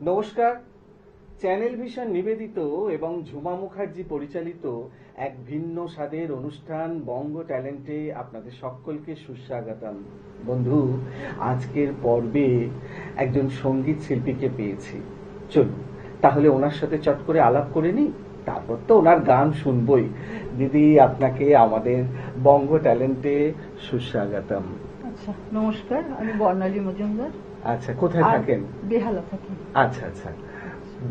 নমস্কার। Channel vision নিবেদিত এবং ঝুমা মুখার্জি পরিচালিত এক ভিন্ন স্বাদের অনুষ্ঠান বঙ্গ ট্যালেন্টে আপনাদের সকলকে সুস্বাগতম। বন্ধু, আজকের পর্বে একজন সঙ্গীত শিল্পীকে পেয়েছি। চলুন তাহলে ওনার সাথে চট করে আলাপ করে নিই, তারপর তো ওনার গান শুনবই। দিদি, আপনাকে আমাদের বঙ্গ ট্যালেন্টে সুস্বাগতম। আচ্ছা, নমস্কার, আমি বর্ণালী মজুমদার। আচ্ছা, কোথায় থাকেন? বেহালা থাকি। আচ্ছা আচ্ছা,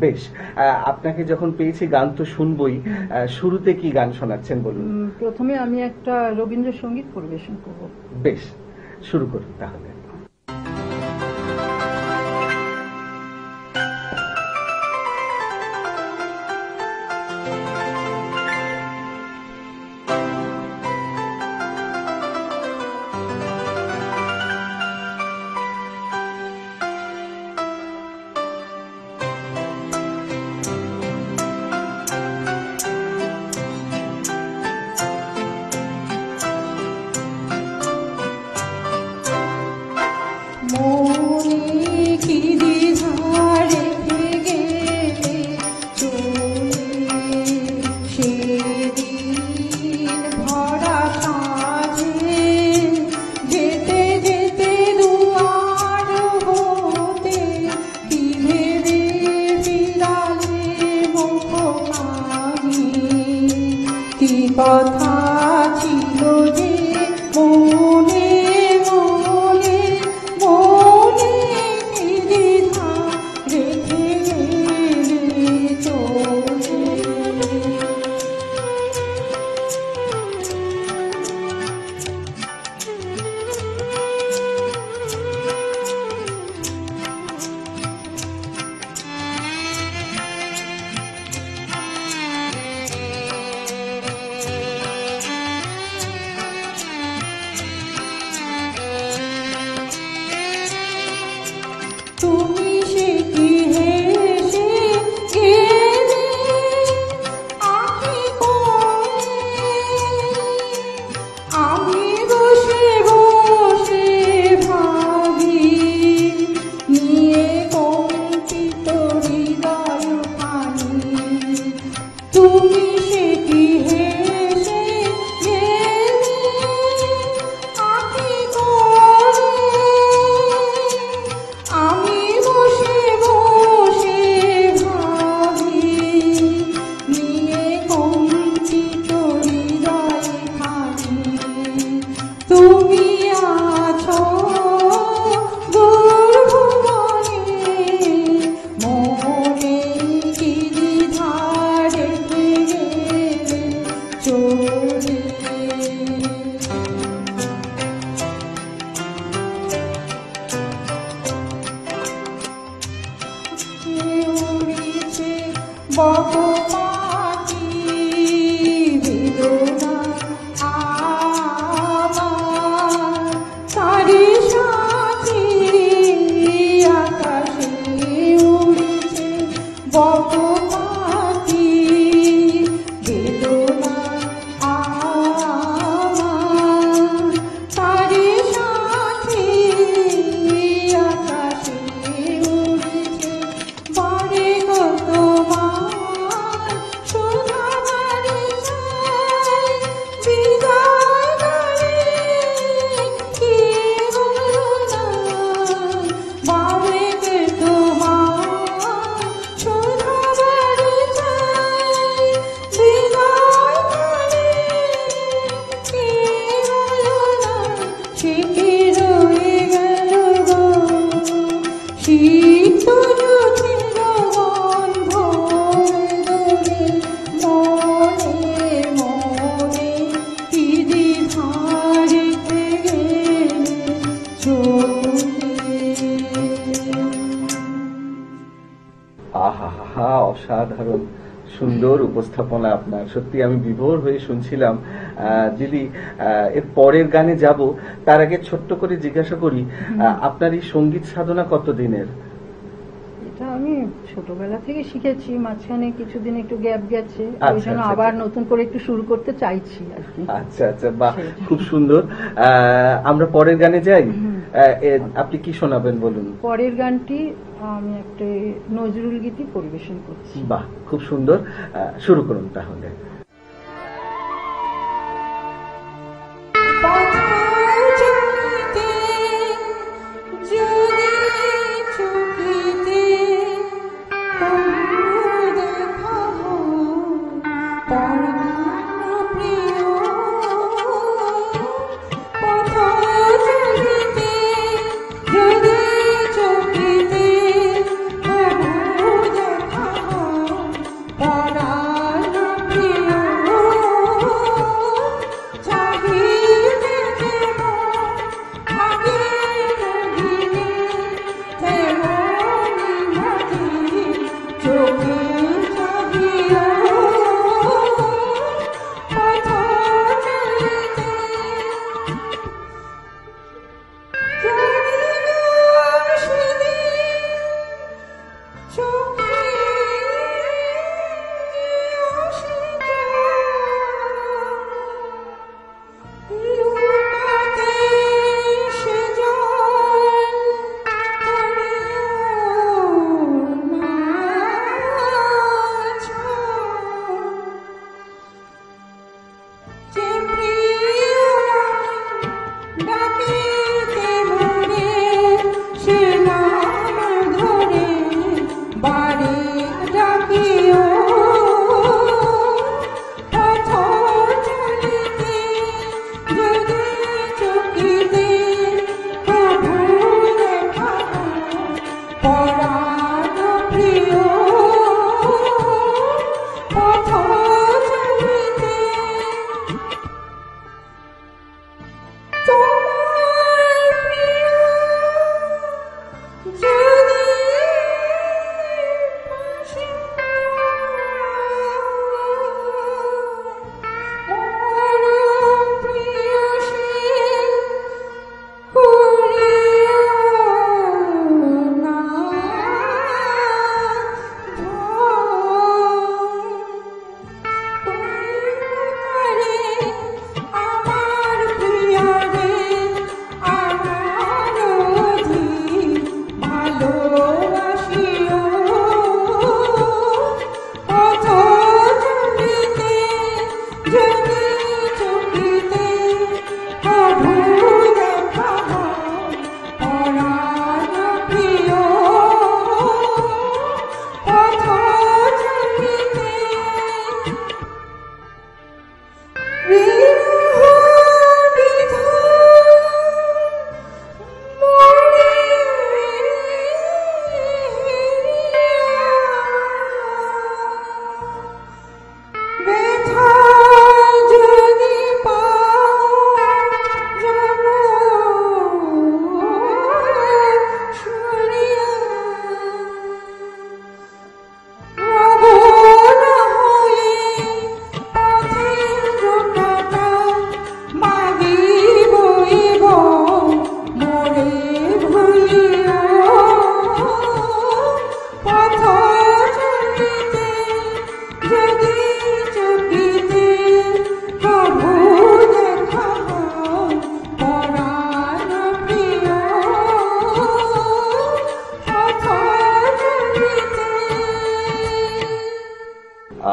বেশ। আপনাকে যখন পেয়েছি গান তো শুনবই। শুরুতে কি গান শোনাচ্ছেন বলুন? প্রথমে আমি একটা রবীন্দ্রসঙ্গীত পরিবেশন করব। বেশ, শুরু করুন তাহলে। কথা ছিল যে মনে মনে মনে দ্বিধা রেখে গেলে চলে। তুমি সে কি হেসে গেলে আঁখি কোণে, আমি বসে বসে ভাবি নিয়ে কম্পিত হৃদয় খানি। তুমি সে কি হেসে গেলে আঁখি কোণে, আমি বসে বসে ভাবি নিয়ে কম্পিত হৃদয় খানি। তুমি আছো দূর ভুবনে, মনে কি দ্বিধা রেখে গেলে চলে। উড়েছে বক পাখি বেদনা আমার, তারি সাথী আকাশে উড়েছে বক পাখি বেদনা আমার, তারি সাথী আকাশে উড়েছে। বারে কত মান সোনা বারে চাই, বিদায় করে কি হলো না। বারে কত মান সোনা বারে চাই, বিদায় করে কি হলো না। সে কি রয়ে গেল গো শীত রুচির গন্ধ দোলে, মনে মনে কি দ্বিধা রেখে গেলে চলে। আহা হা, অসাধারণ সুন্দর উপস্থাপনা আপনার। সত্যি আমি বিভোর হয়ে শুনছিলাম। দিদি, এর পরের গানে যাব, তার আগে ছোট্ট করে জিজ্ঞাসা করি, আপনার এই সঙ্গীত সাধনা কতদিনের? এটা আমি ছোটবেলা থেকে শিখেছি, মাঝখানে কিছুদিন একটু গ্যাপ গেছে, আচ্ছা, ওই জন্য আচ্ছা। আবার নতুন করে একটু শুরু করতে চাইছি আর কি। আচ্ছা আচ্ছা, বাহ, খুব সুন্দর। আমরা পরের গানে যাই। আপনি কি শোনাবেন বলুন? পরের গানটি আমি একটা নজরুল গীতি পরিবেশন করছি। বাহ, খুব সুন্দর। শুরু করুন তাহলে।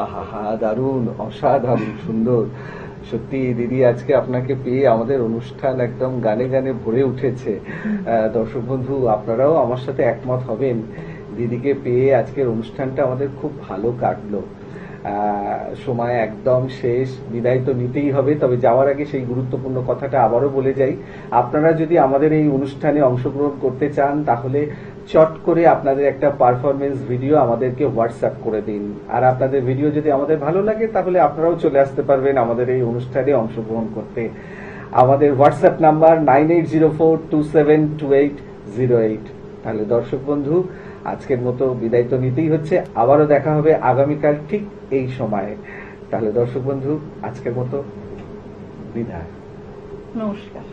আহা, দারুণ, অসাধারণ সুন্দর। সত্যি দিদি, আজকে আপনাকে পেয়ে আমাদের অনুষ্ঠান একদম গানে গানে ভরে উঠেছে। দর্শক বন্ধু, আপনারাও আমার সাথে একমত হবেন, দিদিকে পেয়ে আজকের অনুষ্ঠানটা আমাদের খুব ভালো কাটলো। সময় একদম শেষ, বিদায় তো নিতেই হবে। তবে যাওয়ার আগে সেই গুরুত্বপূর্ণ কথাটা আবারও বলে যাই, আপনারা যদি আমাদের এই অনুষ্ঠানে অংশগ্রহণ করতে চান তাহলে চট করে আপনাদের একটা পারফরমেন্স ভিডিও আমাদেরকে হোয়াটসঅ্যাপ করে দিন। আর আপনাদের ভিডিও যদি আমাদের ভালো লাগে তাহলে আপনারাও চলে আসতে পারবেন আমাদের এই অনুষ্ঠানে অংশগ্রহণ করতে। আমাদের হোয়াটসঅ্যাপ নাম্বার 9804272808। তাহলে দর্শক বন্ধু, আজকের মতো বিদায় তো নিতেই হচ্ছে। আবারও দেখা হবে আগামীকাল ঠিক এই সময়ে। তাহলে দর্শক বন্ধু, আজকের মতো বিদায়, নমস্কার।